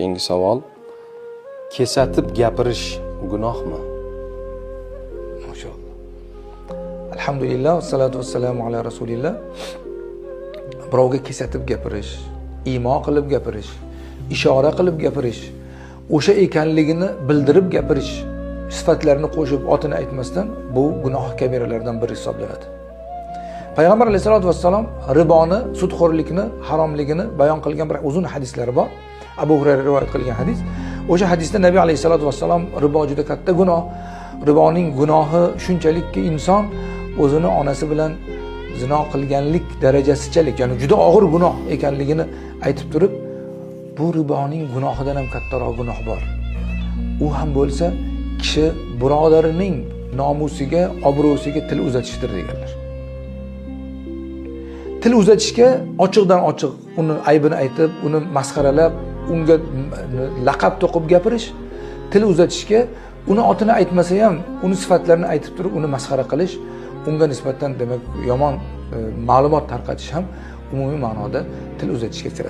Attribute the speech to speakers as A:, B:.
A: Keyingi savol. Kesatib gapirish gunohmi?
B: Maşallah. Alhamdulillah, salatu vassalamu ala rasulillah. Birovga kesatib gapirish, imo qilib gapirish, ishora qilib gapirish, o'sha ekanligini bildirib gapirish, sifatlarini qo'shib otini aytmasdan bu gunoh kabiralardan biri hisoblanadi. Payg'ambar alayhisolatu vassalom riboni, sudxo'rlikni haromligini bayon qilgan bir uzun hadislari bor. Abu Hurayra rivoyat qilgan hadis. O'sha hadisda Nabiy alayhisolatu vassalom ribo juda katta gunoh, riboning gunohi shunchalikki inson o'zini onasi bilan zino qilganlik darajasichalik, ya'ni juda og'ir gunoh ekanligini aytib turib, bu riboning gunohidan ham kattaroq gunoh bor. U ham bo'lsa kishi birodarining nomusiga, obro'siga til uzatishdir deganlar. Til uzatishga ochiqdan ochiq uni aybini aytib, uni masxaralab, unga laqab to'qib gapirish, til uzatishga uni otini aytmasa ham, uni sifatlarini aytib turib, uni masxara qilish, unga nisbatan demak yomon ma'lumot tarqatish ham umumiy ma'noda til uzatishga kiradi.